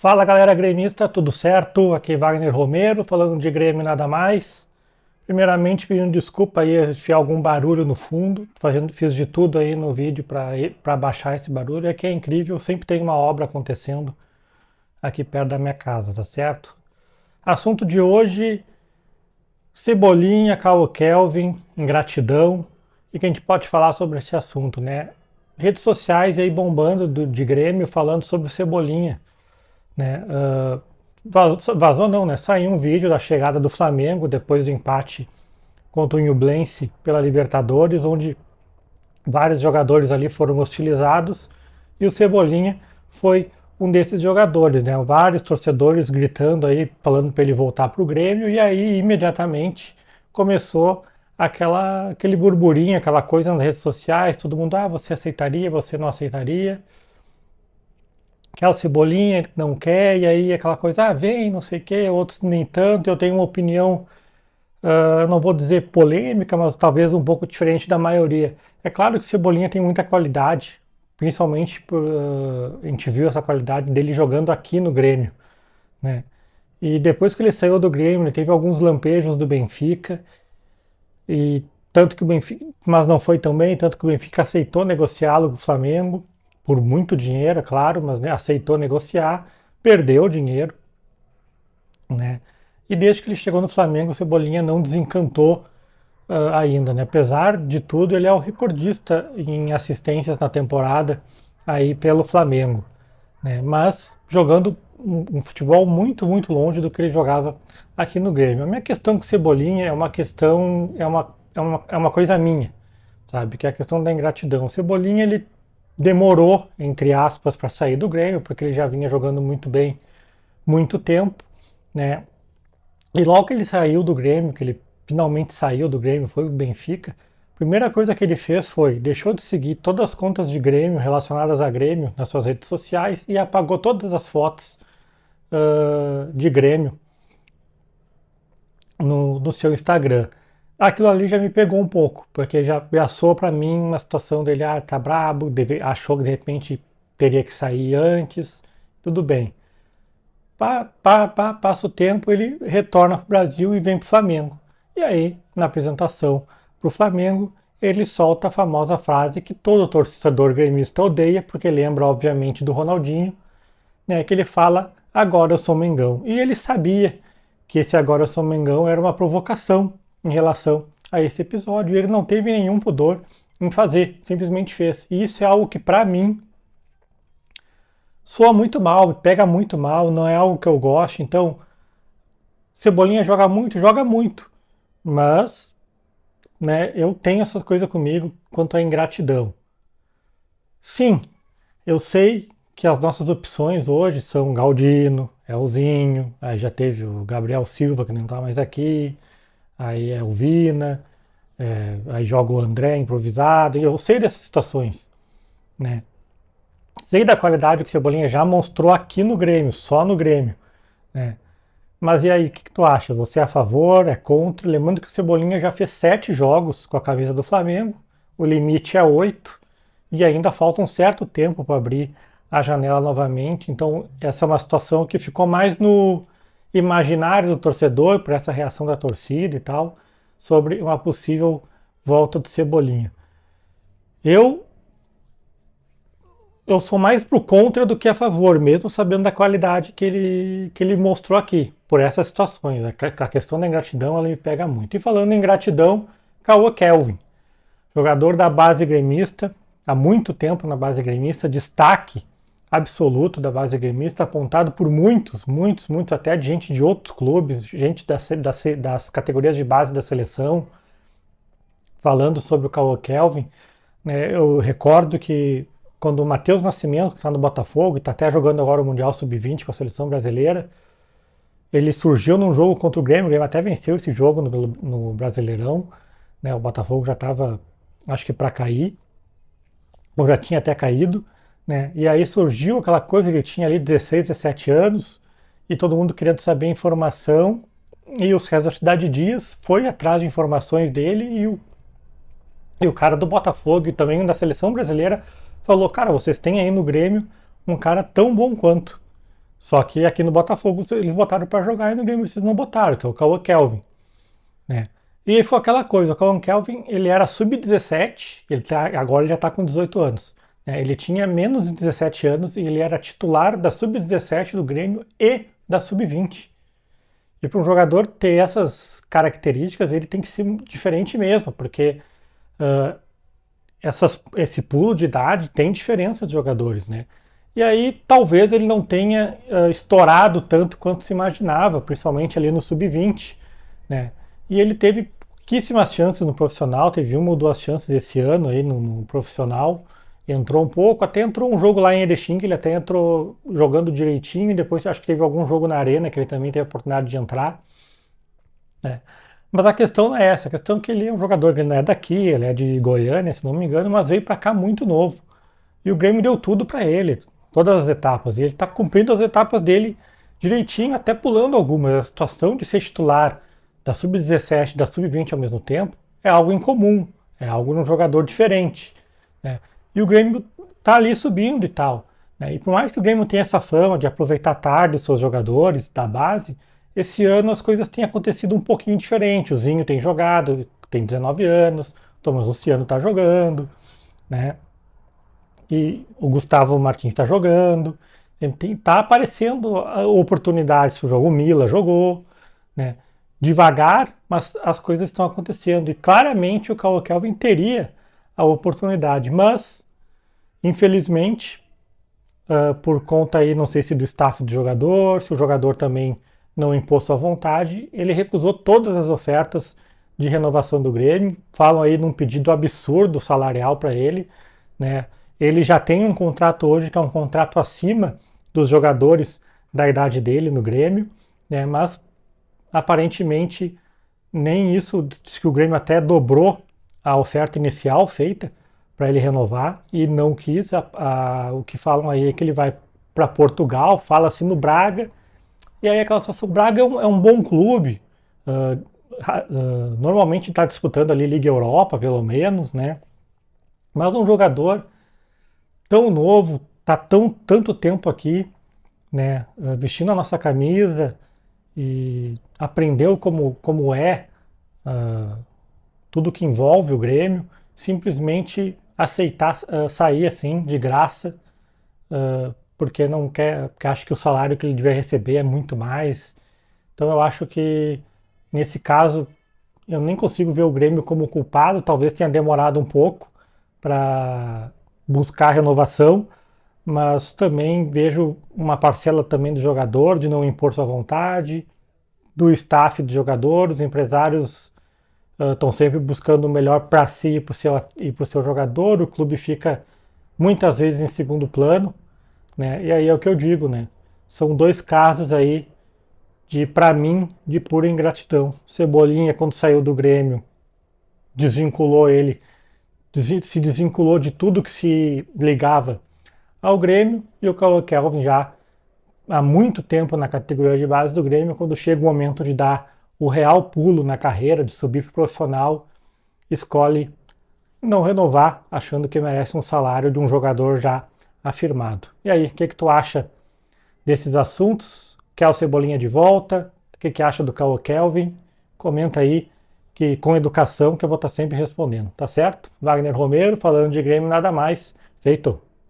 Fala galera gremista, tudo certo? Aqui é Wagner Romero, falando de Grêmio nada mais. Primeiramente pedindo desculpa aí se algum barulho no fundo, fiz de tudo aí no vídeo para baixar esse barulho. É que é incrível, sempre tem uma obra acontecendo aqui perto da minha casa, tá certo? Assunto de hoje, Cebolinha, Carlo Kelvin, ingratidão. O que a gente pode falar sobre esse assunto, né? Redes sociais aí bombando de Grêmio falando sobre o Cebolinha, né? Vazou não, né? Saiu um vídeo da chegada do Flamengo depois do empate contra o Ñublense pela Libertadores, onde vários jogadores ali foram hostilizados e o Cebolinha foi um desses jogadores, né? Vários torcedores gritando aí, falando para ele voltar para o Grêmio, e aí imediatamente começou aquele burburinho, aquela coisa nas redes sociais, todo mundo, você aceitaria, você não aceitaria? Quer o Cebolinha, não quer, e aí aquela coisa, vem, não sei o quê, outros nem tanto. Eu tenho uma opinião, não vou dizer polêmica, mas talvez um pouco diferente da maioria. É claro que o Cebolinha tem muita qualidade, principalmente a gente viu essa qualidade dele jogando aqui no Grêmio, né? E depois que ele saiu do Grêmio, ele teve alguns lampejos do Benfica, e tanto que o Benfica, mas não foi tão bem, tanto que o Benfica aceitou negociá-lo com o Flamengo, por muito dinheiro, é claro, mas né, aceitou negociar, perdeu o dinheiro, né? E desde que ele chegou no Flamengo, o Cebolinha não desencantou ainda, né? Apesar de tudo, ele é o recordista em assistências na temporada aí pelo Flamengo, né? Mas jogando um futebol muito, muito longe do que ele jogava aqui no Grêmio. A minha questão com o Cebolinha é uma questão, é uma coisa minha, sabe? Que é a questão da ingratidão. O Cebolinha, ele demorou, entre aspas, para sair do Grêmio, porque ele já vinha jogando muito bem muito tempo, né? E logo que ele saiu do Grêmio, que ele finalmente saiu do Grêmio, foi o Benfica, a primeira coisa que ele fez foi, deixou de seguir todas as contas de Grêmio relacionadas a Grêmio nas suas redes sociais e apagou todas as fotos de Grêmio no seu Instagram. Aquilo ali já me pegou um pouco, porque já soou para mim uma situação dele, tá brabo, achou que de repente teria que sair antes, tudo bem. Passa o tempo, ele retorna para o Brasil e vem para o Flamengo. E aí, na apresentação para o Flamengo, ele solta a famosa frase que todo torcedor gremista odeia, porque lembra, obviamente, do Ronaldinho, né, que ele fala, agora eu sou Mengão. E ele sabia que esse agora eu sou Mengão era uma provocação em relação a esse episódio. E ele não teve nenhum pudor em fazer, simplesmente fez. E isso é algo que, para mim, soa muito mal, pega muito mal, não é algo que eu gosto. Então, Cebolinha joga muito, mas né, eu tenho essas coisas comigo quanto à ingratidão. Sim, eu sei que as nossas opções hoje são Galdino, Elzinho, aí já teve o Gabriel Silva, que não está mais aqui, aí é o Vina, aí joga o André improvisado, e eu sei dessas situações, né? Sei da qualidade que o Cebolinha já mostrou aqui no Grêmio, só no Grêmio, né? Mas e aí, o que tu acha? Você é a favor, é contra? Lembrando que o Cebolinha já fez 7 jogos com a camisa do Flamengo, o limite é 8, e ainda falta um certo tempo para abrir a janela novamente. Então, essa é uma situação que ficou mais no imaginário do torcedor, por essa reação da torcida e tal, sobre uma possível volta do Cebolinha. Eu sou mais pro contra do que a favor, mesmo sabendo da qualidade que ele mostrou aqui, por essas situações. A questão da ingratidão, ela me pega muito. E falando em ingratidão, Carlo Kelvin, jogador da base gremista, há muito tempo na base gremista, destaque absoluto da base gremista, apontado por muitos, até de gente de outros clubes, gente das categorias de base da seleção, falando sobre o Carlo Kelvin, né? Eu recordo que quando o Matheus Nascimento, que está no Botafogo, e está até jogando agora o Mundial Sub-20 com a seleção brasileira, ele surgiu num jogo contra o Grêmio até venceu esse jogo no Brasileirão, né? O Botafogo já estava, acho que para cair, ou já tinha até caído, né? E aí surgiu aquela coisa, ele tinha ali 16, 17 anos, e todo mundo querendo saber informação, e os restos da Cidade Dias foi atrás de informações dele, e o cara do Botafogo e também da seleção brasileira falou, cara, vocês têm aí no Grêmio um cara tão bom quanto, Só que aqui no Botafogo eles botaram para jogar e no Grêmio vocês não botaram, que é o Cauã Kelvin, né? E aí foi aquela coisa, o Cauã Kelvin, ele era sub-17, agora ele já está com 18 anos. Né? Ele tinha menos de 17 anos e ele era titular da sub-17 do Grêmio e da sub-20. E para um jogador ter essas características, ele tem que ser diferente mesmo, porque uh, esse pulo de idade tem diferença de jogadores, né? E aí talvez ele não tenha estourado tanto quanto se imaginava, principalmente ali no sub-20, né? E ele teve pouquíssimas chances no profissional, teve uma ou duas chances esse ano aí no profissional, entrou um pouco, até entrou um jogo lá em Erechim, que ele até entrou jogando direitinho, e depois acho que teve algum jogo na Arena, que ele também teve a oportunidade de entrar, né? Mas a questão não é essa, a questão é que ele é um jogador que ele não é daqui, ele é de Goiânia, se não me engano, mas veio para cá muito novo. E o Grêmio deu tudo para ele, todas as etapas, e ele está cumprindo as etapas dele direitinho, até pulando algumas. A situação de ser titular da sub-17 e da sub-20 ao mesmo tempo é algo incomum, é algo num jogador diferente, né? E o Grêmio está ali subindo e tal, né? E por mais que o Grêmio tenha essa fama de aproveitar tarde os seus jogadores da base, esse ano as coisas têm acontecido um pouquinho diferente. O Zinho tem jogado, tem 19 anos, o Thomas Luciano está jogando, né? E o Gustavo Martins está jogando, está aparecendo oportunidades para o jogo. O Mila jogou, né? Devagar, mas as coisas estão acontecendo. E claramente o Cauã Kelvin teria a oportunidade, mas infelizmente, por conta aí, não sei se do staff do jogador, se o jogador também não impôs sua vontade, ele recusou todas as ofertas de renovação do Grêmio. Falam aí num pedido absurdo salarial para ele, né? Ele já tem um contrato hoje que é um contrato acima dos jogadores da idade dele no Grêmio, né? Mas aparentemente nem isso, diz que o Grêmio até dobrou a oferta inicial feita para ele renovar e não quis. O que falam aí é que ele vai para Portugal, fala-se no Braga, e aí aquela situação, o Braga é um bom clube, normalmente está disputando ali Liga Europa, pelo menos, né? Mas um jogador tão novo, tá tanto tempo aqui, né? Vestindo a nossa camisa e aprendeu como é tudo que envolve o Grêmio, simplesmente aceitar sair assim de graça, porque não quer, porque acha que o salário que ele devia receber é muito mais. Então eu acho que nesse caso eu nem consigo ver o Grêmio como culpado. Talvez tenha demorado um pouco para buscar renovação, mas também vejo uma parcela também do jogador de não impor sua vontade, do staff do jogador. Os empresários estão sempre buscando o melhor para si e para o seu jogador. O clube fica muitas vezes em segundo plano, né? E aí é o que eu digo, né? São dois casos aí para mim, de pura ingratidão. Cebolinha, quando saiu do Grêmio, desvinculou ele, se desvinculou de tudo que se ligava ao Grêmio, e o Cauã Kelvin já há muito tempo na categoria de base do Grêmio. Quando chega o momento de dar o real pulo na carreira, de subir para o profissional, escolhe não renovar, achando que merece um salário de um jogador já afirmado. E aí, o que tu acha desses assuntos? Quer o Cebolinha de volta? O que acha do Cauã Kelvin? Comenta aí, que com educação, que eu vou estar sempre respondendo, tá certo? Wagner Romero, falando de Grêmio, nada mais. Feito!